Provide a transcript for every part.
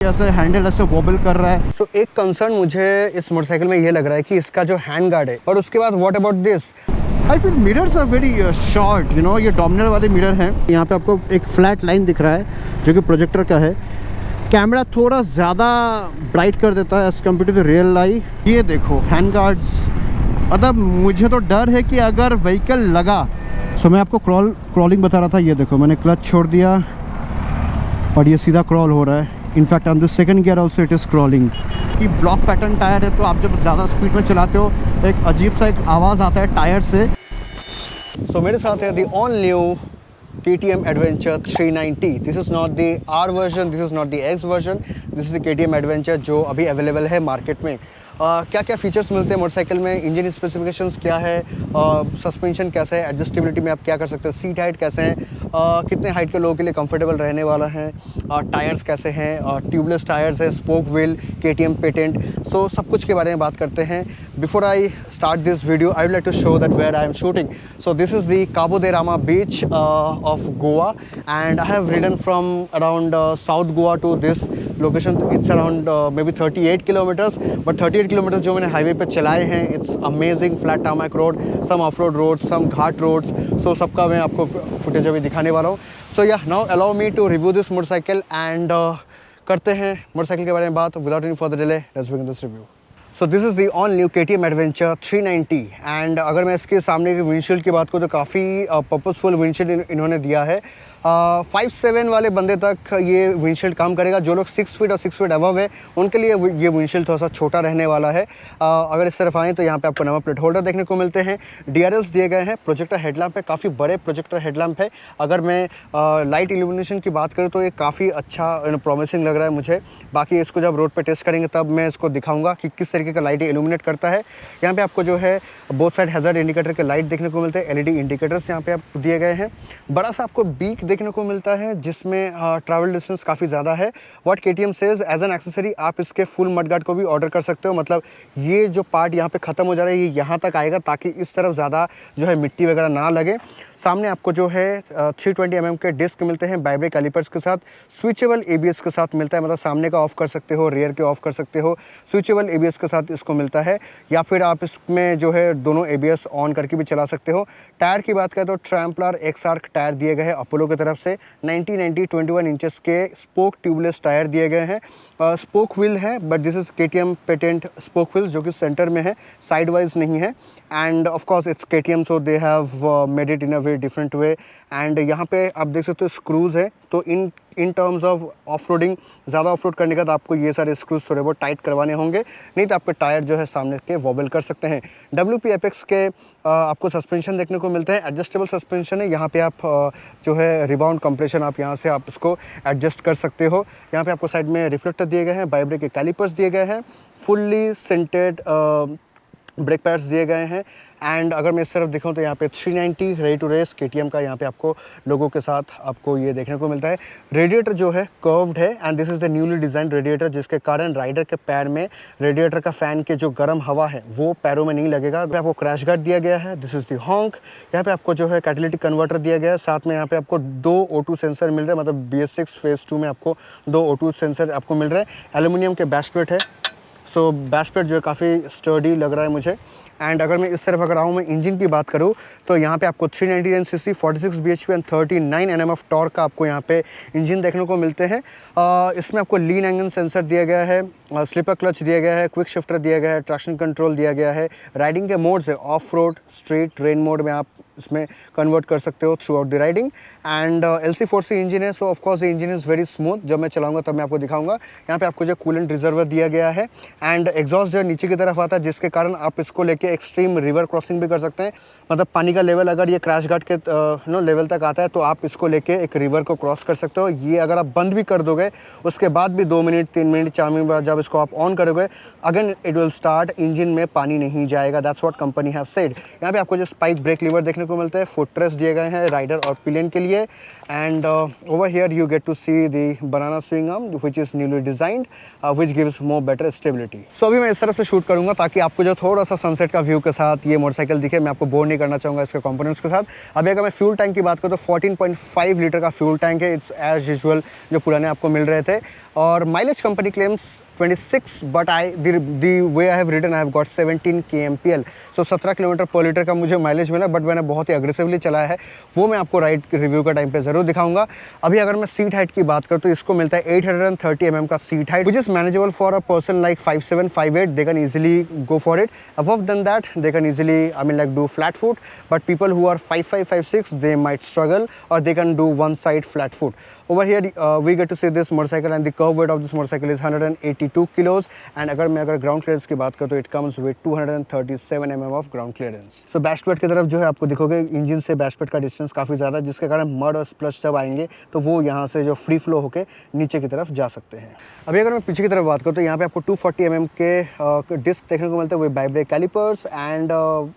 ऐसे हैंडल ऐसे वॉबल कर रहा है। सो एक कंसर्न मुझे इस मोटरसाइकिल में ये लग रहा है कि इसका जो हैंड गार्ड है, और उसके बाद what about this, I feel mirrors are very short, you know, ये डोमिनर वाले मिरर हैं। यहाँ पे आपको एक फ्लैट लाइन दिख रहा है जो कि प्रोजेक्टर का है। कैमरा थोड़ा ज़्यादा ब्राइट कर देता है as compared to real life. ये देखो हैंड गार्ड्स, मतलब मुझे तो डर है कि अगर व्हीकल लगा। सो मैं आपको क्रॉलिंग बता रहा था। ये देखो मैंने क्लच छोड़ दिया और ये सीधा क्रॉल हो रहा है। In fact on the second gear also it is crawling. कि ब्लॉक पैटर्न टायर है तो आप जब ज़्यादा स्पीड में चलाते हो एक अजीब सा एक आवाज़ आता है टायर से। सो मेरे साथ है दी all new KTM Adventure 390। This is not the R version, this is not the X version, this is the KTM Adventure जो अभी अवेलेबल है मार्केट में। क्या क्या फीचर्स मिलते हैं मोटरसाइकिल में, इंजन स्पेसिफिकेशंस क्या है, सस्पेंशन कैसा है, एडजस्टेबिलिटी में आप क्या कर सकते हैं, सीट हाइट कैसे हैं, कितने हाइट के लोगों के लिए कंफर्टेबल रहने वाला है, टायर्स कैसे हैं, ट्यूबलेस टायर्स है, spoke wheel, KTM patent. So सब कुछ के बारे में बात करते हैं। Before I start this video I would like to show that where I am shooting. So this is the Cabo de Rama beach of Goa and I have ridden from around south Goa to this location. It's around maybe 38 kilometres, but 38 kilometres जो मैंने highway पे चलाए हैं, it's amazing. Flat tarmac road, some off road roads, some ghat roads, so सबका मैं आपको footage अभी दिखाने वाला हूँ। So yeah now allow me to review this motorcycle and करते हैं मोटरसाइकिल के बारे में बात। Without any further delay let's begin this review. So this is the all new KTM Adventure 390 and अगर मैं इसके सामने की विंडशील्ड की बात करूँ तो काफ़ी पर्पसफुल विंडशील्ड इन्होंने दिया है। 5'7" वाले बंदे तक ये विंडशील्ड काम करेगा। जो लोग 6 फीट और 6 फीट अबव है उनके लिए ये विंडशील्ड थोड़ा सा छोटा रहने वाला है। अगर इस तरफ आएँ तो यहाँ पे आपको नंबर प्लेट होल्डर देखने को मिलते हैं, DRLs दिए गए हैं, प्रोजेक्टर हेडलैम्प है, काफ़ी बड़े प्रोजेक्टर हेडलैम्प है। अगर मैं लाइट इल्यूमिनेशन की बात करूँ तो ये काफ़ी अच्छा प्रॉमिसिंग लग रहा है मुझे। बाकी इसको जब रोड पर टेस्ट करेंगे तब मैं इसको दिखाऊँगा कि किस तरीके का लाइट इल्यूमिनेट करता है। यहाँ पे आपको जो है बोथ साइड हैज़र्ड इंडिकेटर के लाइट देखने को मिलते हैं, LED इंडिकेटर्स यहाँ पे आप दिए गए हैं। बड़ा सा आपको बीक देखने को मिलता है जिसमें ट्रैवल डिस्टेंस काफ़ी ज़्यादा है। What KTM says as an accessory आप इसके फुल मडगार्ड को भी ऑर्डर कर सकते हो। मतलब ये जो पार्ट यहाँ पे ख़त्म हो जा रहा है ये यहाँ तक आएगा ताकि इस तरफ ज़्यादा जो है मिट्टी वगैरह ना लगे। सामने आपको जो है 320 mm के डिस्क मिलते हैं बाइब्रेक कैलिपर्स के साथ। स्विचेबल ABS के साथ मिलता है, मतलब सामने का ऑफ कर सकते हो, रियर के ऑफ कर सकते हो। स्विचेबल ABS के साथ इसको मिलता है, या फिर आप इसमें जो है दोनों ABS ऑन करके भी चला सकते हो। टायर की बात करें तो ट्रैम्पलर XARC टायर दिए गए हैं अपोलो की तरफ से। 90 21 इंचेस के स्पोक ट्यूबलेस टायर दिए गए हैं। स्पोक व्हील है but this is KTM patent spoke wheels जो कि सेंटर में है, साइड वाइज नहीं है। End of course it's KTM so they have made it in a very different way. And यहाँ पे आप देख सकते हो स्क्रूज़ है, तो in terms of off roading, ज़्यादा ऑफ रोड करने का तो आपको ये सारे स्क्रूज थोड़े बहुत टाइट करवाने होंगे, नहीं तो आपके टायर जो है सामने के वॉबल कर सकते हैं। WP Apex के आपको सस्पेंशन देखने को मिलते हैं, एडजस्टेबल सस्पेंशन है। यहाँ पे आप जो है रिबाउंड कंप्रेशन आप यहाँ से आप इसको एडजस्ट कर सकते हो। यहाँ पे आपको साइड में रिफ्लेक्टर दिए गए हैं, बाइब्रेक के कैलिपर्स दिए गए हैं, फुल्ली सेंटेड ब्रेक पैड्स दिए गए हैं। एंड अगर मैं इस तरफ दिखाऊं तो यहाँ पे 390 रेडी टू रेस KTM का यहाँ पे आपको लोगों के साथ आपको ये देखने को मिलता है। रेडिएटर जो है कर्व्ड है and this is the newly design radiator, जिसके कारण राइडर के पैर में रेडिएटर का फ़ैन के जो गर्म हवा है वो पैरों में नहीं लगेगा। आपको क्रैश गार्ड दिया गया है, दिस इज़ द हॉन्क। यहाँ पे आपको जो है कैटालिटिक कन्वर्टर दिया गया है, साथ में यहाँ पे आपको 2 O2 सेंसर मिल रहे हैं, मतलब BS6 फेज़ 2 में आपको 2 O2 सेंसर आपको मिल रहे हैं। एल्यूमिनियम के बैश प्लेट है, सो बैश प्लेट जो है काफ़ी स्टर्डी लग रहा है मुझे। एंड अगर मैं इस तरफ अगर आऊँ मैं इंजन की बात करूँ तो यहाँ पे आपको 399 cc 46 bhp and 39 Nm of torque का आपको यहाँ पे इंजन देखने को मिलते हैं। इसमें आपको लीन एंगल सेंसर दिया गया है, स्लीपर क्लच दिया गया है, क्विक शिफ्टर दिया गया है, ट्रैक्शन कंट्रोल दिया गया है। राइडिंग के मोड्स है off road, street, rain mode में आप इसमें कन्वर्ट कर सकते हो throughout the riding. And LC4C engine है, so of course the engine is very smooth. जब मैं चलाऊंगा तब मैं आपको दिखाऊंगा। यहाँ पे आपको जो कूलेंट रिजर्वर दिया गया है एंड एग्जॉस्ट जो नीचे की तरफ आता है, जिसके कारण आप इसको लेके एक्सट्रीम रिवर क्रॉसिंग भी कर सकते हैं। मतलब पानी का लेवल अगर ये क्रैश गार्ड के लेवल तक आता है तो आप इसको लेके एक रिवर को क्रॉस कर सकते हो। ये अगर आप बंद भी कर दोगे उसके बाद भी 2 मिनट 3 मिनट 4 मिनट बाद जब इसको आप ऑन करोगे again it will start, engine में पानी नहीं जाएगा। That's what company have said. यहाँ पे आपको जो स्पाइक ब्रेक लीवर देखने को मिलता है, फुट ट्रेस दिए गए हैं राइडर और पिलियन के लिए। And over here you get to see the banana swing arm which is newly designed which gives more better stability. So अभी मैं इस तरफ से शूट करूंगा ताकि आपको जो थोड़ा सा सनसेट का व्यू के साथ ये मोटरसाइकिल दिखे। मैं आपको बोर नहीं करना चाहूँगा इसके कंपोनेंट्स के साथ। अभी अगर मैं फ्यूल टैंक की बात करूँ तो 14.5 लीटर का फ्यूल टैंक है। इट्स एज यूजुअल जो पुराने आपको मिल रहे थे। और mileage company claims 26, but the way I have ridden, I have got 17 kmpl, so 17 kilometre पर लीटर का मुझे माइलेज मिला, बट मैंने बहुत ही अग्रेसिवली चलाया है, वो मैं आपको राइड रिव्यू का टाइम पे ज़रूर दिखाऊंगा। अभी अगर मैं सीट हाइट की बात करूँ तो इसको मिलता है 830 mm का seat height, which is manageable for a person like 57, 58, they can easily go for it. Above than that they can easily do flat foot, but people who are 55, 56 they might struggle, or they can do one side flat foot. Over here we get to see this motorcycle, and the curb weight of this motorcycle is 182 kilos, and अगर ground clearance की बात करूँ तो it comes with 237 mm of ground clearance. So बैशपेट की तरफ जो है आपको दिखोगे इंजन से बैशपेट का डिस्टेंस काफ़ी ज़्यादा, जिसके कारण मड और स्प्लश जब आएंगे तो वो यहाँ से जो फ्री फ्लो होके नीचे की तरफ जा सकते हैं। अभी अगर मैं पीछे की तरफ बात करूँ तो यहाँ पे आपको 240 mm के डिस्क देखने को मिलते हैं with ByBre calipers and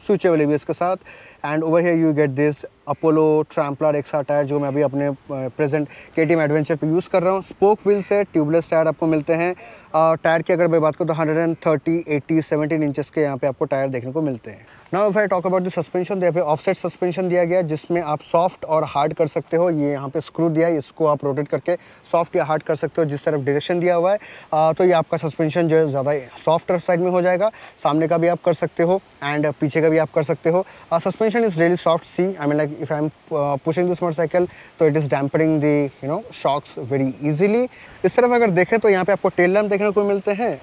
switchable ABS के साथ, and over here you get this Apollo Tramplr एक्सा टायर, जो मैं अभी अपने प्रेजेंट KTM एडवेंचर पे यूज़ कर रहा हूँ। स्पोक व्हील से ट्यूबलेस टायर आपको मिलते हैं। टायर की अगर मैं बात करूँ तो 130, 80, 17 इंचेस के यहाँ पे आपको टायर देखने को मिलते हैं। Now if I talk about the suspension, यहाँ पे ऑफसेट सस्पेंशन दिया गया है, जिसमें आप सॉफ्ट और हार्ड कर सकते हो। ये यहाँ पे स्क्रू दिया है, इसको आप रोटेट करके सॉफ्ट या हार्ड कर सकते हो, जिस तरफ डायरेक्शन दिया हुआ है। तो ये आपका सस्पेंशन जो है ज़्यादा सॉफ्ट साइड में हो जाएगा। सामने का भी आप कर सकते हो एंड पीछे का भी आप कर सकते हो। Suspension is really soft, see I mean like if I am pushing this motorcycle तो it is dampering the shocks very easily. इस तरफ अगर देखें तो यहाँ पे आपको टेल लैम्प देखने को मिलते हैं,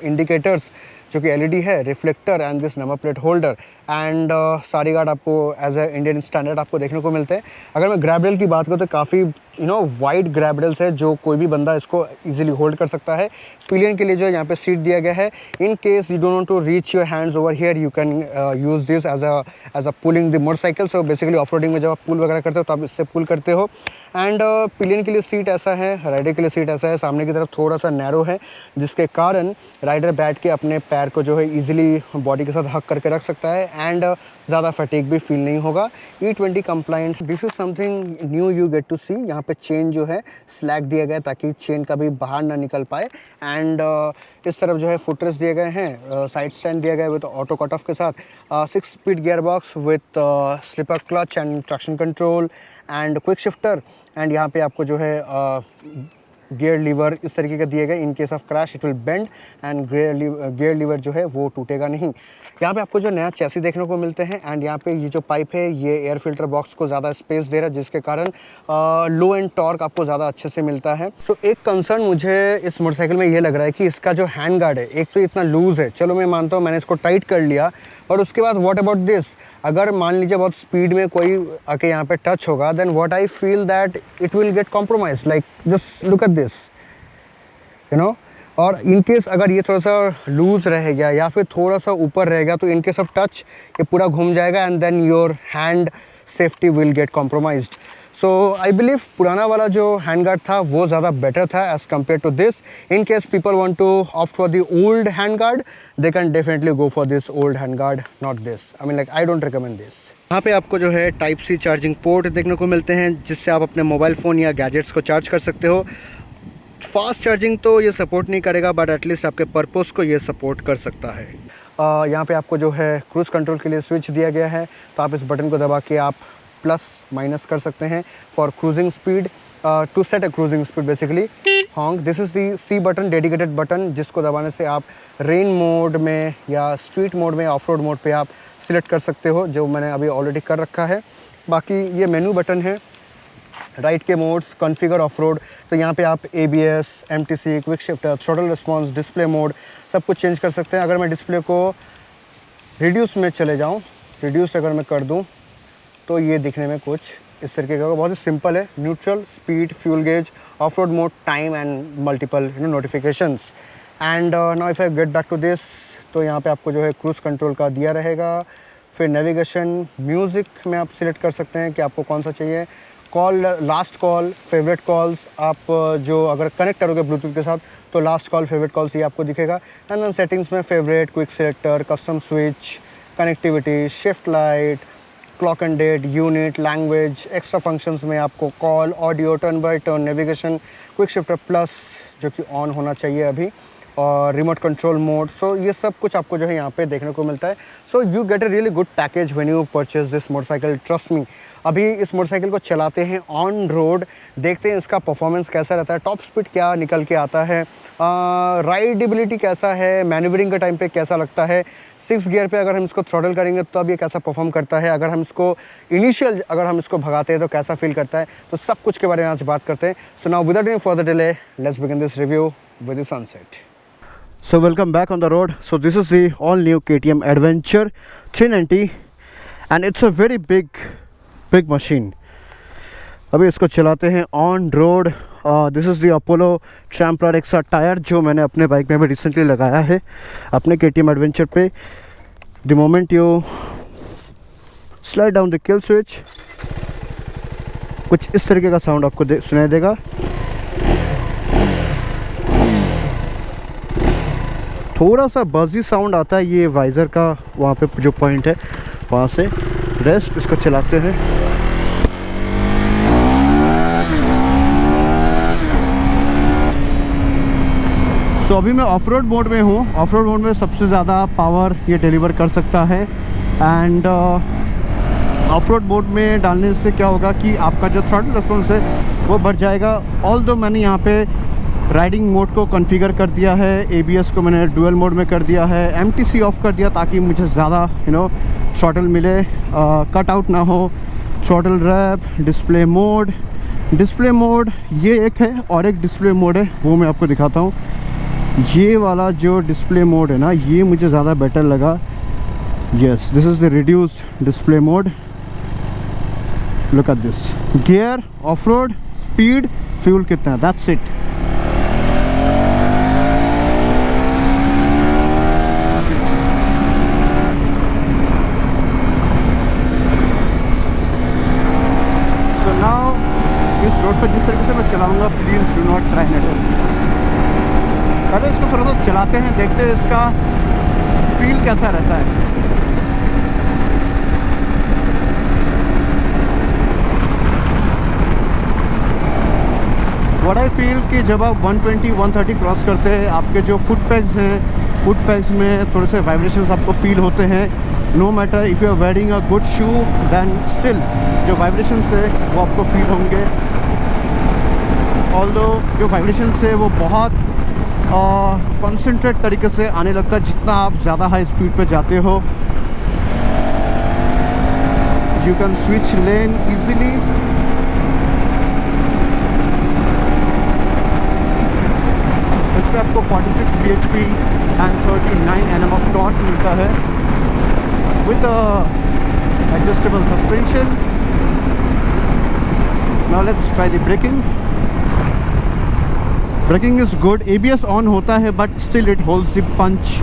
इंडिकेटर्स जो कि LED है, reflector and this number plate holder, and सारी गार्ड आपको एज ए इंडियन स्टैंडर्ड आपको देखने को मिलते हैं। अगर मैं ग्रैब रेल की बात करूँ तो काफ़ी वाइड ग्रैब रेल्स है, जो कोई भी बंदा इसको इजीली होल्ड कर सकता है। पिलियन के लिए जो यहाँ पे सीट दिया गया है, in case you don't want to reach your hands over here, you can use this as a pulling the motorcycle. So basically off roading में जब आप पुल वगैरह करते हो तो आप इससे पुल करते हो। एंड पिलियन के लिए सीट ऐसा है, राइडर के लिए सीट ऐसा है, सामने की तरफ थोड़ा सा नैरो है, जिसके कारण राइडर बैठ के अपने पैर को जो है ईजिली बॉडी के साथ हक करके रख सकता है, एंड ज़्यादा फटीग भी फील नहीं होगा। E20 compliant, this is something new you get to see. यहाँ पे चेन जो है स्लैग दिया गया है ताकि चेन कभी बाहर ना निकल पाए, एंड इस तरफ जो है फुटरेस्ट दिए गए हैं, साइड स्टैंड दिया गया है विद ऑटो कट ऑफ के साथ, 6 speed gear box with slipper clutch and traction control and quick shifter, and यहाँ पे आपको जो है गियर लीवर इस तरीके का दिए गए, in case of crash it will bend, and gear lever जो है वो टूटेगा नहीं। यहाँ पे आपको जो नया चैसी देखने को मिलते हैं, एंड यहाँ पे ये जो पाइप है ये एयर फिल्टर बॉक्स को ज़्यादा स्पेस दे रहा है, जिसके कारण लो एंड टॉर्क आपको ज़्यादा अच्छे से मिलता है। सो एक कंसर्न मुझे इस मोटरसाइकिल में ये लग रहा है कि इसका जो हैंड गार्ड है, एक तो इतना लूज़ है, चलो मैं मानता हूँ मैंने इसको टाइट कर लिया, और उसके बाद व्हाट अबाउट दिस, अगर मान लीजिए बहुत स्पीड में कोई आके यहाँ पे टच होगा, then what I feel that it will get compromise, like just look at this और इन केस अगर ये थोड़ा सा लूज़ रह गया या फिर थोड़ा सा ऊपर रह गया तो इन केस ऑफ टच ये पूरा घूम जाएगा, and then your hand safety will get compromised. So I believe पुराना वाला जो हैंड गार्ड था वो ज़्यादा बेटर था as compare to this. In case people want to opt for the old hand guard, they can definitely go for this old hand guard, not this. I mean like I don't recommend this. यहाँ पे आपको जो है type C charging port देखने को मिलते हैं, जिससे आप अपने मोबाइल फ़ोन या गैजेट्स को चार्ज कर सकते हो। फास्ट चार्जिंग तो ये सपोर्ट नहीं करेगा, बट एटलीस्ट आपके पर्पस को ये सपोर्ट कर सकता है। यहाँ पे आपको जो है क्रूज़ कंट्रोल के लिए स्विच दिया गया है, तो आप इस बटन को दबा के आप प्लस माइनस कर सकते हैं for cruising speed, to set a cruising speed basically. Honk, this is the C button, dedicated button, जिसको दबाने से आप रेन मोड में या स्ट्रीट मोड में, ऑफ रोड मोड पे आप सिलेक्ट कर सकते हो, जो मैंने अभी ऑलरेडी कर रखा है। बाकी ये मेनू बटन है, राइट के मोड्स, कॉन्फ़िगर ऑफ रोड, तो यहाँ पे आप ABS, MTC, quick shifter, throttle response, display mode सब कुछ चेंज कर सकते हैं। अगर मैं डिस्प्ले को रिड्यूस में चले जाऊँ, रिड्यूस्ड अगर मैं कर दूँ तो ये दिखने में कुछ इस तरीके का, बहुत ही सिंपल है। Neutral, speed, fuel gauge, off road mode, time and multiple notifications. And now if I get back to this, तो यहाँ पे आपको जो है क्रूज़ कंट्रोल का दिया रहेगा, फिर नेविगेशन, म्यूज़िक में आप सिलेक्ट कर सकते हैं कि आपको कौन सा चाहिए, call, last call, favourite calls, आप जो अगर कनेक्ट करोगे ब्लूटूथ के साथ तो लास्ट कॉल, फेवरेट कॉल्स ये आपको दिखेगा। एंड देन सेटिंग्स में favourite, quick selector, custom switch, connectivity, shift light, clock and date, unit, language, extra functions में आपको call, audio, turn by turn, navigation, quick shifter plus जो कि on होना चाहिए अभी, और रिमोट कंट्रोल मोड। सो ये सब कुछ आपको जो है यहाँ पे देखने को मिलता है। So you get a really good package when you purchase this motorcycle, trust me. अभी इस मोटरसाइकिल को चलाते हैं ऑन रोड, देखते हैं इसका परफॉर्मेंस कैसा रहता है, टॉप स्पीड क्या निकल के आता है, राइडेबिलिटी कैसा है, मैन्यूवरिंग के टाइम पे कैसा लगता है, 6 गियर पे अगर हम इसको थ्रॉटल करेंगे तो अब ये कैसा परफॉर्म करता है, अगर हम इसको इनिशियल अगर हम इसको भगाते हैं तो कैसा फील करता है, तो सब कुछ के बारे में आज बात करते हैं। So now without any further delay let's begin this review with the sunset. So welcome back on the road. So this is the all new KTM Adventure 390 and it's a very big machine. अभी इसको चलाते हैं on road. This is the Apollo tramp rod extra tyre जो मैंने अपने bike में भी recently लगाया है अपने KTM एडवेंचर पे। The moment you slide down the kill switch, कुछ इस तरीके का साउंड आपको सुनाई देगा। थोड़ा सा बजी साउंड आता है ये वाइज़र का, वहाँ पे जो पॉइंट है वहाँ से। रेस्ट इसको चलाते हैं। सो अभी मैं ऑफ रोड मोड में हूँ। ऑफ रोड मोड में सबसे ज़्यादा पावर ये डिलीवर कर सकता है एंड ऑफ रोड मोड में डालने से क्या होगा कि आपका जो थ्रॉटल रिस्पॉन्स है वो बढ़ जाएगा। ऑल्दो मैंने यहाँ पे राइडिंग मोड को कॉन्फ़िगर कर दिया है, ABS को मैंने डुअल मोड में कर दिया है, MTC ऑफ कर दिया ताकि मुझे ज़्यादा थ्रॉटल मिले, कट आउट ना हो। थ्रॉटल रैप, डिस्प्ले मोड ये एक है और एक डिस्प्ले मोड है वो मैं आपको दिखाता हूँ। ये वाला जो डिस्प्ले मोड है ना ये मुझे ज़्यादा बेटर लगा। Yes, this is the reduced display mode. Look at this, gear, of road, speed, fuel कितना है, दैट्स इट। इस रोड पर जिस तरीके से मैं चलाऊंगा please do not try it. पहले इसको थोड़ा सा चलाते हैं, देखते हैं इसका फील कैसा रहता है। व्हाट आई फील कि जब आप 120-130 क्रॉस करते हैं आपके जो फुट पैग्स हैं, फुट पैग्स में थोड़े से वाइब्रेशंस आपको फील होते हैं। No matter if you are wearing a good shoe then still जो वाइब्रेशंस है वो आपको फील होंगे। ऑल्दो जो वाइब्रेशंस है वो बहुत कॉन्सेंट्रेट तरीके से आने लगता है जितना आप ज़्यादा हाई स्पीड पे जाते हो। You can switch lane easily. इस पर आपको 46 bhp and 39 Nm of torque मिलता है with adjustable suspension. Now let's try the braking. Braking is good. ABS on होता है but still it holds the punch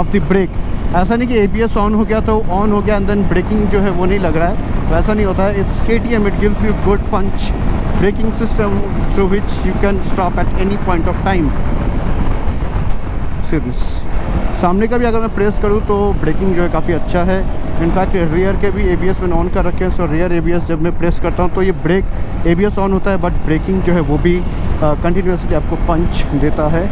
of the brake. ऐसा नहीं कि ABS on हो गया तो on हो गया and then braking जो है वो नहीं लग रहा है, वैसा नहीं होता है। It's KTM, it gives you good punch braking system through which you can stop at any point of time. See this. सामने का भी अगर मैं प्रेस करूँ तो ब्रेकिंग जो है काफ़ी अच्छा है। इनफैक्ट रियर के भी ABS मैंने ऑन कर रखे हैं। सो रियर ABS जब मैं प्रेस करता हूँ तो ये ब्रेक ABS ऑन होता है बट ब्रेकिंग जो है वो भी कंटिन्यूसली आपको पंच देता है।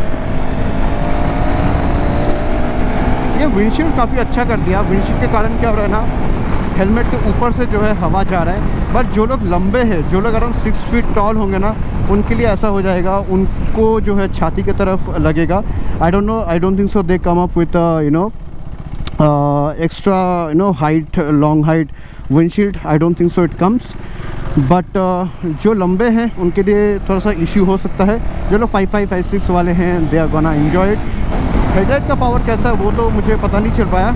ये विंडशील्ड काफ़ी अच्छा कर दिया। विंडशील्ड के कारण क्या हो रहा है ना, हेलमेट के ऊपर से जो है हवा जा रहा है, बट जो लोग लंबे हैं, जो लोग अराउंड 6 फीट टॉल होंगे ना, उनके लिए ऐसा हो जाएगा, उनको जो है छाती की तरफ लगेगा। I don't think so they come up with extra height, long height windshield. I don't think so it comes, but जो लंबे हैं उनके लिए थोड़ा सा इश्यू हो सकता है। जो लोग 5'5", 5'6" वाले हैं they are gonna enjoy it. Headlight का पावर कैसा है वो तो मुझे पता नहीं चल पाया,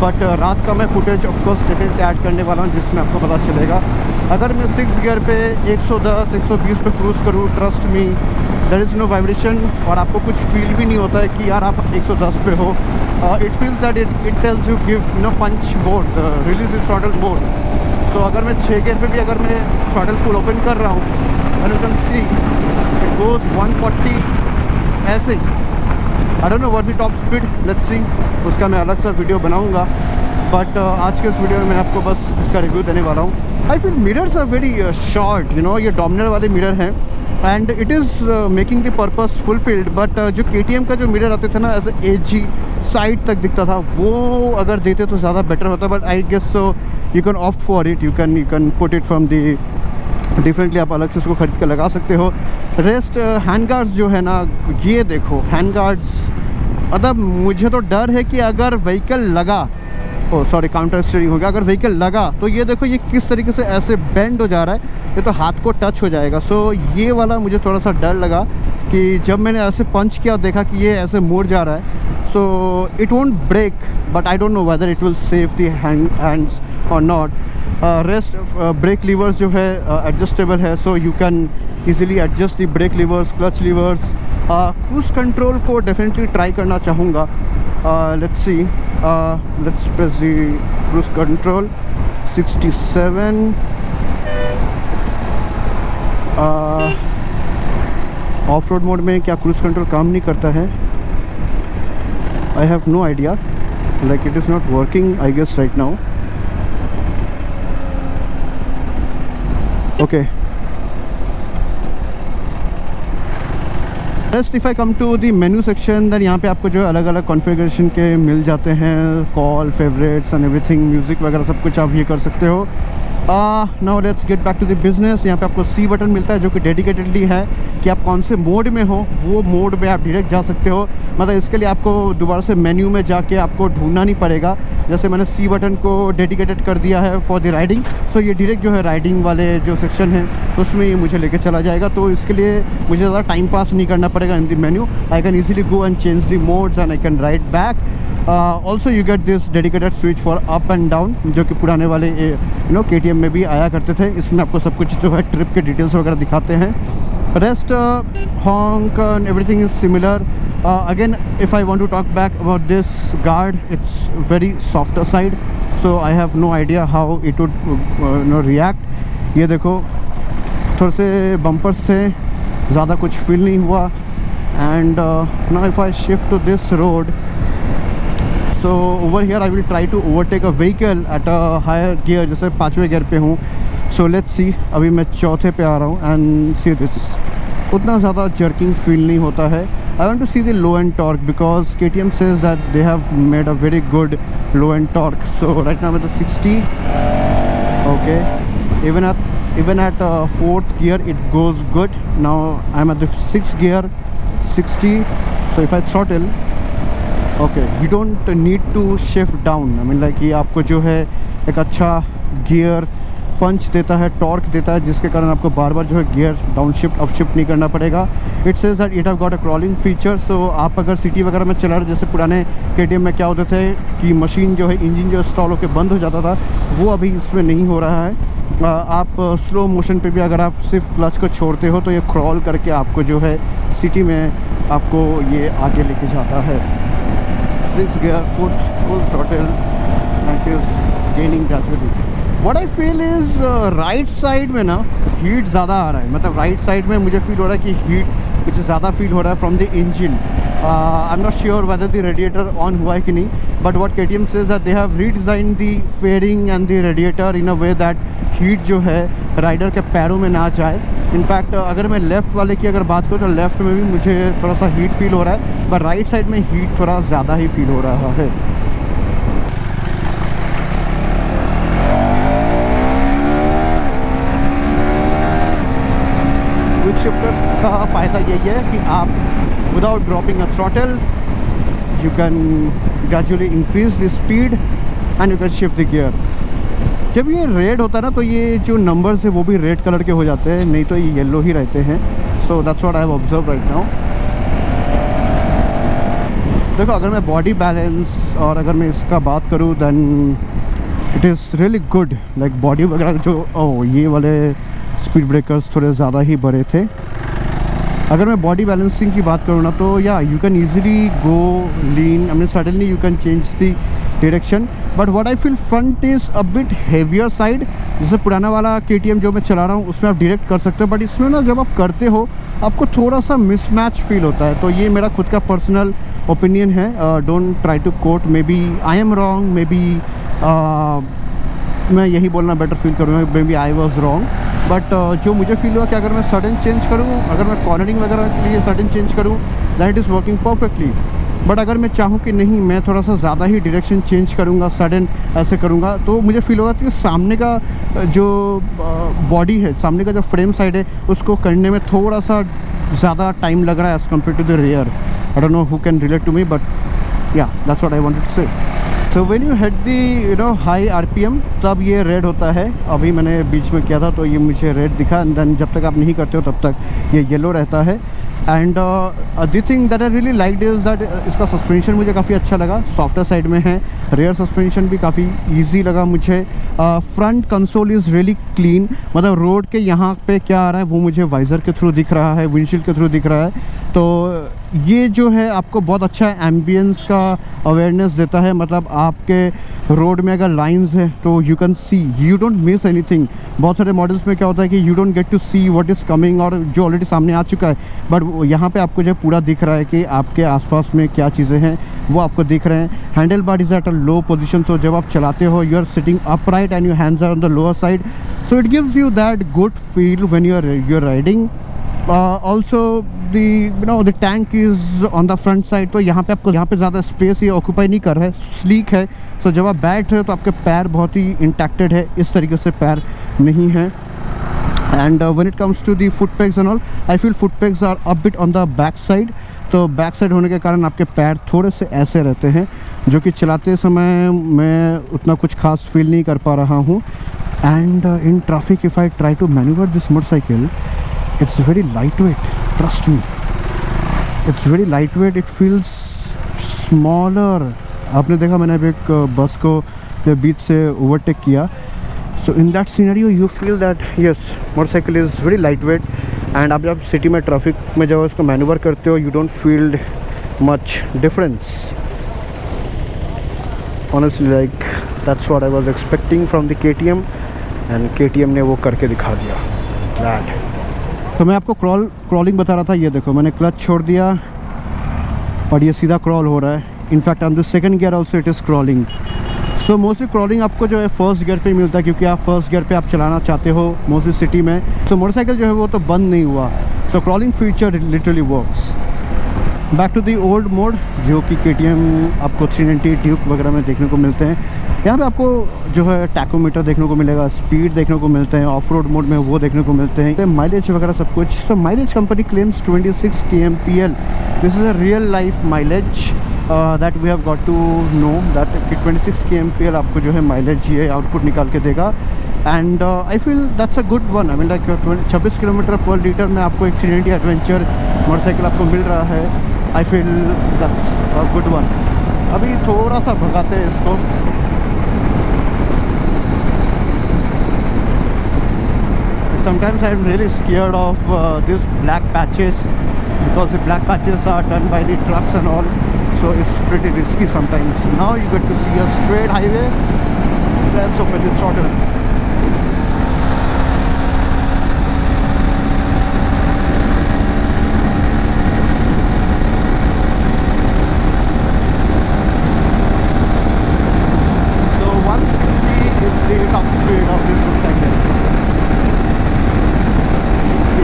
बट रात का मैं फुटेज ऑफकोर्स डेफिनेटली ऐड करने वाला हूँ जिसमें आपको पता चलेगा। अगर मैं 6 गियर पे 110, 120 पे क्रूज़ करूँ, trust me there is no vibration, और आपको कुछ फील भी नहीं होता है कि यार आप 110 पे हो। It feels that it tells you give punch mode, release in throttle mode. So अगर मैं 6 गियर पे भी अगर मैं थ्रॉटल फुल ओपन कर रहा हूँ and you can see it goes 140 ऐसे ही। I don't know what the top speed, let's see, उसका मैं अलग सा वीडियो बनाऊंगा, बट आज के इस वीडियो में मैं आपको बस इसका रिव्यू देने वाला हूँ। I feel mirrors are very short, ये डोमिनर वाले मिरर हैं and it is making the purpose fulfilled. But जो KTM का जो मिरर आते थे ना एज एजी साइड तक दिखता था, वो अगर देते तो ज़्यादा बेटर होता, but I guess so you can opt for it, you can put it from the differently, आप अलग से इसको खरीद कर लगा सकते हो। रेस्ट हैंड गार्ड्स जो है ना, ये देखो हैंड गार्ड्स, मतलब मुझे तो डर है कि अगर व्हीकल लगा, सॉरी काउंटर स्टीयरिंग हो गया, अगर व्हीकल लगा तो ये देखो ये किस तरीके से ऐसे बेंड हो जा रहा है, ये तो हाथ को टच हो जाएगा। सो ये वाला मुझे थोड़ा सा डर लगा कि जब मैंने ऐसे पंच किया और देखा कि ये ऐसे मुड़ जा रहा है। So it won't break, but I don't know whether it will save the hands और नॉट। रेस्ट ब्रेक लीवर्स जो है एडजस्टेबल है, so you can easily adjust the brake levers, clutch levers. Cruise control को definitely try करना चाहूँगा। Let's see, let's press the cruise control 67। Off road mode में क्या cruise control काम नहीं करता है? I have no idea, like it is not working I guess right now. Okay, next if I come to the menu section, then यहाँ पे आपको जो अलग अलग कॉन्फ़िगरेशन के मिल जाते हैं, call, favourites and everything, music वगैरह सब कुछ आप ये कर सकते हो। Now let's get back to the business. यहाँ पे आपको सी बटन मिलता है जो कि डेडिकेटेडली है कि आप कौन से मोड में हो, वो मोड में आप डायरेक्ट जा सकते हो। मतलब इसके लिए आपको दोबारा से मेन्यू में जाके आपको ढूंढना नहीं पड़ेगा। जैसे मैंने सी बटन को डेडिकेटेड कर दिया है फॉर द राइडिंग, सो ये डायरेक्ट जो है राइडिंग वाले जो सेक्शन है उसमें ये मुझे लेके चला जाएगा। तो इसके लिए मुझे ज़्यादा टाइम पास नहीं करना पड़ेगा in the menu. I can easily go and change the modes and I can ride back. Also you get this dedicated switch for up and down, जो कि पुराने वाले KTM में भी आया करते थे। इसमें आपको सब कुछ जो है ट्रिप के डिटेल्स वगैरह दिखाते हैं। Rest honk and everything is similar. Again, if I want to talk back about this guard, it's very softer side, so I have no idea how it would react. ये देखो थोड़े से bumpers थे, ज़्यादा कुछ फील नहीं हुआ। and now if I shift to this road, so over here I will try to overtake a vehicle at a higher gear, जैसे 5वें गियर पे हूँ। so let's see, अभी मैं चौथे पे आ रहा हूँ and see this, उतना ज़्यादा जर्किंग फील नहीं होता है। I want to see the low end torque because KTM says that they have made a very good low end torque. So right now with the 60, okay, even at 4th gear it goes good. Now I'm at the 6th gear, 60. So if I throttle, okay, you don't need to shift down. I mean like ये आपको जो है एक अच्छा gear पंच देता है, torque देता है, जिसके कारण आपको बार बार जो है gear down shift up shift नहीं करना पड़ेगा। It says that it have got a crawling feature. So आप अगर सिटी वगैरह में चला रहे, जैसे पुराने KTM में क्या होते थे कि मशीन जो है, इंजन जो स्टॉल होकर बंद हो जाता था, वो अभी इसमें नहीं हो रहा है। आप स्लो मोशन पे भी अगर आप सिर्फ क्लच को छोड़ते हो तो ये क्रॉल करके आपको जो है सिटी में आपको ये आगे लेके जाता है। 6 gear, full throttle and is gaining gradually. What I feel is right side में ना हीट ज़्यादा आ रहा है। मतलब राइट साइड में मुझे फील हो रहा है कि हीट कुछ ज़्यादा फील हो रहा है from the engine. I am not sure whether the radiator on हुआ है कि नहीं, but what KTM says that they have redesign the fairing and the radiator in a way that heat जो है राइडर के पैरों में ना जाए। इनफैक्ट अगर मैं लेफ़्ट वाले की अगर बात करूँ तो लेफ़्ट में भी मुझे थोड़ा सा हीट फील हो रहा है, पर राइट साइड में हीट थोड़ा ज़्यादा ही फील हो रहा है। क्विक शिफ्टर का फ़ायदा यही है कि आप without dropping a throttle you can gradually increase the speed and you can shift the gear. जब ये रेड होता है ना तो ये जो नंबर्स है वो भी रेड कलर के हो जाते हैं, नहीं तो ये येलो ही रहते हैं। So that's what I have observe right now. देखो अगर मैं बॉडी बैलेंस और अगर मैं इसका बात करूँ than it is really good. Like body वगैरह जो ये वाले स्पीड ब्रेकर्स थोड़े ज़्यादा ही बड़े थे। अगर मैं बॉडी बैलेंसिंग की बात करूँ ना तो या you can easily go lean, I mean suddenly you can change the direction, but what I feel front is a bit heavier side. जैसे पुराना वाला KTM जो मैं चला रहा हूँ उसमें आप डायरेक्ट कर सकते हो, बट इसमें ना जब आप करते हो आपको थोड़ा सा मिसमैच फील होता है। तो ये मेरा खुद का पर्सनल ओपिनियन है। Don't try to quote, maybe I am wrong, maybe मैं यही बोलना बेटर फील करूँगा, maybe I was wrong. But जो मुझे फील हुआ कि अगर मैं सडन चेंज करूँ, अगर मैं कॉर्नरिंग वगैरह के लिए सडन चेंज करूँ, that is working perfectly. But अगर मैं चाहूँ कि नहीं मैं थोड़ा सा ज़्यादा ही डायरेक्शन चेंज करूँगा, सडन ऐसे करूँगा, तो मुझे फील होगा कि सामने का जो बॉडी है, सामने का जो फ्रेम साइड है, उसको करने में थोड़ा सा ज़्यादा टाइम लग रहा है as compare to the rear. I don't know who can relate to me, but yeah that's what I wanted to say. So when you hit the high RPM तब ये रेड होता है। अभी मैंने बीच में किया था तो ये मुझे रेड दिखा, एंड देन जब तक आप नहीं करते हो तब तक ये येलो रहता है। And the thing that I really liked is that इसका सस्पेंशन मुझे काफ़ी अच्छा लगा, सॉफ्टर साइड में है। रेयर सस्पेंशन भी काफ़ी इजी लगा मुझे। Front console is really clean, मतलब रोड के यहाँ पे क्या आ रहा है वो मुझे वाइज़र के थ्रू दिख रहा है, विंडशील्ड के थ्रू दिख रहा है। तो ये जो है आपको बहुत अच्छा एम्बियंस का अवेयरनेस देता है, मतलब आपके रोड में अगर लाइंस है तो you can see, you don't miss anything. बहुत सारे मॉडल्स में क्या होता है कि you don't get to see what is coming, और जो ऑलरेडी सामने आ चुका है, बट यहाँ पे आपको जो पूरा दिख रहा है कि आपके आसपास में क्या चीज़ें हैं वो आपको दिख रहे हैं। Handlebar is at a low position, so जब आप चलाते हो you are sitting upright and your hands are on the lower side, so it gives you that good feel when you are riding. Also the tank is on the front side, तो यहाँ पे आपको यहाँ पे ज़्यादा space ये occupy नहीं कर रहा है, स्लीक है। तो जब आप बैठ रहे हो तो आपके पैर बहुत ही इंटैक्टेड है, इस तरीके से पैर नहीं है। And when it comes to the foot pegs and all, I feel foot pegs are a bit on the back side, तो बैक साइड होने के कारण आपके पैर थोड़े से ऐसे रहते हैं, जो कि चलाते समय मैं उतना कुछ खास फील नहीं कर पा रहा हूँ। And in traffic if I try to manoeuvre this motorcycle, it's very lightweight, trust me, it's very lightweight, it feels smaller। आपने देखा मैंने अभी एक बस को जब बीच से ओवरटेक किया, so in that scenario you feel that yes, motorcycle is very lightweight, and आप जब सिटी में ट्रैफिक में जब उसको मैन्यूवर करते हो you don't feel much difference honestly, like that's what I was expecting from the KTM, and KTM ने वो करके दिखा दिया। Glad। तो मैं आपको क्रॉलिंग बता रहा था, ये देखो मैंने क्लच छोड़ दिया और ये सीधा क्रॉल हो रहा है। In fact on the second gear also it is crawling. So mostly crawling आपको जो है फर्स्ट गियर पे ही मिलता है, क्योंकि आप फर्स्ट गियर पे आप चलाना चाहते हो मोस्टली सिटी में। सो मोटरसाइकिल जो है वो तो बंद नहीं हुआ, so crawling feature literally works. Back to the old mode जो कि KTM आपको 390 ड्यूक वगैरह में देखने को मिलते हैं। यहाँ पे आपको जो है टैकोमीटर देखने को मिलेगा, स्पीड देखने को मिलते हैं, ऑफ रोड मोड में वो देखने को मिलते हैं, माइलेज वगैरह सब कुछ। So mileage company claims 26 kmpl, this is a real life mileage that we have got to know that 26 kmpl आपको जो है माइलेज ये आउटपुट निकाल के देगा। And I feel that's a good one. I mean like 26 kilometre पर litre में आपको एक 390 एडवेंचर मोटरसाइकिल आपको मिल रहा है। I feel that's a good one. अभी थोड़ा सा भगाते हैं इसको। Sometimes I'm really scared of these black patches, because the black patches are done by the trucks and all, so it's pretty risky sometimes. Now you get to see a straight highway. Let's open the throttle. So 160 is the top speed of this motorcycle.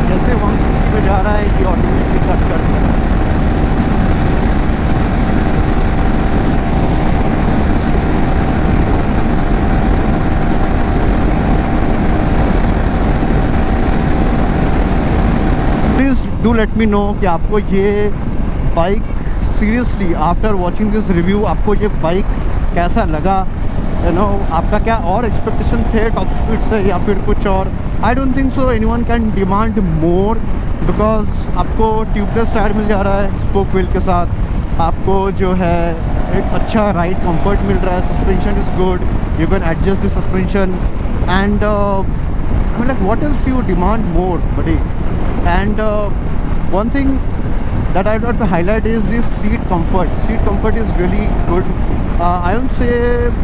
जैसे 160 पे जा रहा है ये automatically cut कर दिया। Please do let me know कि आपको ये bike seriously after watching this review आपको ये बाइक कैसा लगा। यू नो आपका क्या और एक्सपेक्टेशन थे टॉप स्पीड से या फिर कुछ और। I don't think so anyone can demand more, because आपको ट्यूबलेस टायर मिल जा रहा है स्पोक व्हील के साथ, आपको जो है एक अच्छा राइड कंफर्ट मिल रहा है, suspension is good, you can adjust the suspension, and I mean like what else you demand more buddy. And one thing that I want to highlight is this seat comfort. Seat comfort is really good. I would say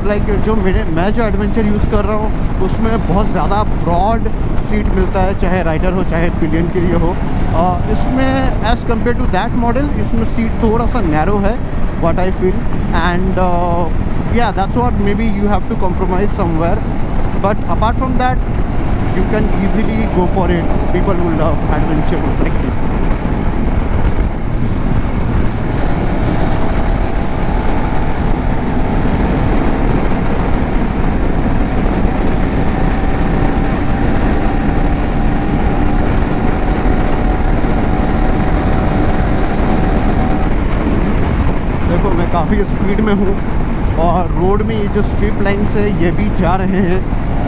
like जो मैं जो adventure use कर रहा हूँ उसमें बहुत ज़्यादा broad seat मिलता है, चाहे राइडर हो चाहे पिलियन के लिए हो। इसमें as compare to that model इसमें सीट थोड़ा सा नैरो है, what I feel, and yeah, that's what maybe you have to compromise somewhere, but apart from that you can easily go for it. People who love adventure motorcycling. मैं काफ़ी speed में हूँ और road में ये जो strip line से ये भी जा रहे हैं।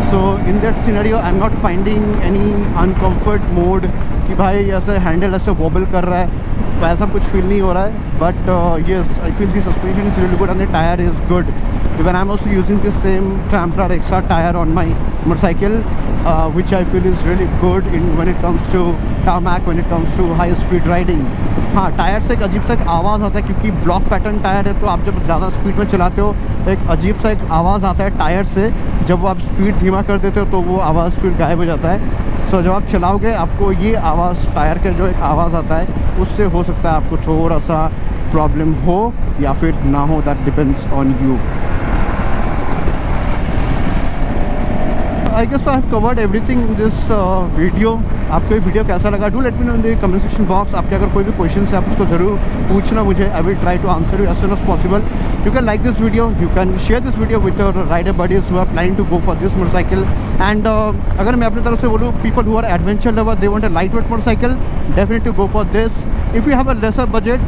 So in that scenario I am not finding any uncomfort mode कि भाई ऐसे हैंडल ऐसे वॉबल कर रहा है, तो ऐसा कुछ फील नहीं हो रहा है। But yes, I feel the suspension is really good and the tyre is good. Even I'm also using the same Trampler XR tire on my motorcycle, which I feel is really good in when it comes to tarmac, when it comes to high speed riding. हाँ, tyre से एक अजीब सा एक आवाज़ आता है क्योंकि ब्लॉक पैटर्न टायर है, तो आप जब ज़्यादा स्पीड में चलाते हो एक अजीब सा एक आवाज़ आता है टायर से। जब आप स्पीड धीमा कर देते हो तो वो आवाज़ फिर गायब हो जाता है। सो जब आप चलाओगे आपको ये आवाज़ टायर का जो एक आवाज़ आता है उससे हो सकता है आपको थोड़ा सा प्रॉब्लम हो या फिर ना हो, that depends on you. I guess I have covered everything in this video. आपको ये वीडियो कैसा लगा? Do let me know in the comment section box. आपके अगर कोई भी क्वेश्चन है आप उसको ज़रूर पूछना मुझे। I will try to answer you as soon as possible. You can like this video, you can share this video with your rider buddies who are planning to go for this motorcycle. And अगर मैं अपनी तरफ से बोलूँ, people who are adventure lover, they want a light weight motorcycle, definitely go for this. If you have a lesser budget,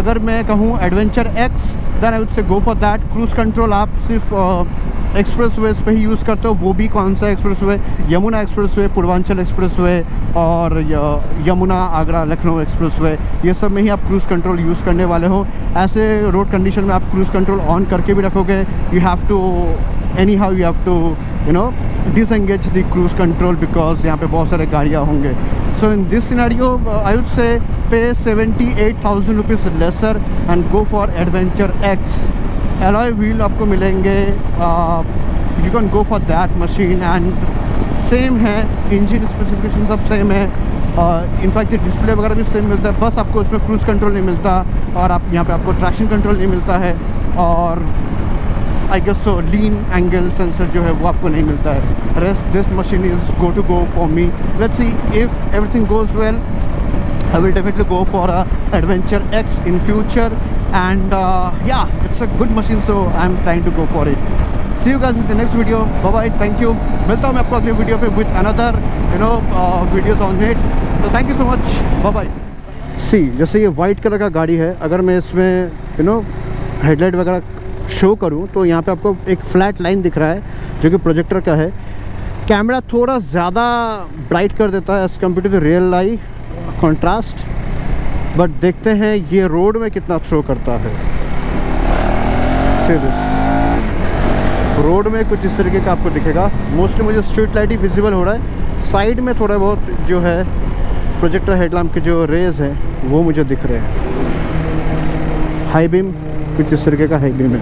अगर मैं कहूँ adventure X, then I would say go for that. Cruise control आप सिर्फ expressways पे ही use करते हो, वो भी कौन सा expressway? Yamuna expressway, Purvanchal expressway और यमुना आगरा लखनऊ एक्सप्रेसवे, ये सब में ही आप क्रूज़ कंट्रोल यूज़ करने वाले हो। ऐसे रोड कंडीशन में आप क्रूज़ कंट्रोल ऑन करके भी रखोगे, you have to anyhow you have to disengage the cruise control because यहाँ पे बहुत सारे गाड़ियाँ होंगे। So in this scenario I would say pay 78,000 rupees lesser and go for adventure X. Alloy wheel आपको मिलेंगे, you can go for that machine and same है, engine specification सब सेम है। इनफैक्ट डिस्प्ले वगैरह भी सेम मिलता है, बस आपको इसमें क्रूज़ कंट्रोल नहीं मिलता और आप यहाँ पे आपको ट्रैक्शन कंट्रोल नहीं मिलता है और I guess so lean angle sensor जो है वो आपको नहीं मिलता है। Rest this machine is go to go for me. Let's see if everything goes well, I will definitely go for a Adventure X in future and yeah, it's a good machine, so I'm trying to go for it. See you guys in the next video. Bye bye, thank you. मिलता हूँ मैं आपको अगले video पे with another videos on it. So thank you so much. Bye bye. See, जैसे ये white colour का गाड़ी है, अगर मैं इसमें हेडलाइट वगैरह शो करूँ तो यहाँ पे आपको एक फ्लैट लाइन दिख रहा है जो कि प्रोजेक्टर का है। कैमरा थोड़ा ज़्यादा ब्राइट कर देता है as compare to the real life contrast, but देखते हैं ये रोड में कितना थ्रो करता है। रोड में कुछ इस तरीके का आपको दिखेगा। मोस्टली मुझे स्ट्रीट लाइट ही विजिबल हो रहा है, साइड में थोड़ा बहुत जो है प्रोजेक्टर हेडलैम्प के जो रेज हैं वो मुझे दिख रहे हैं। हाई बीम कुछ इस तरीके का हाई बीम है।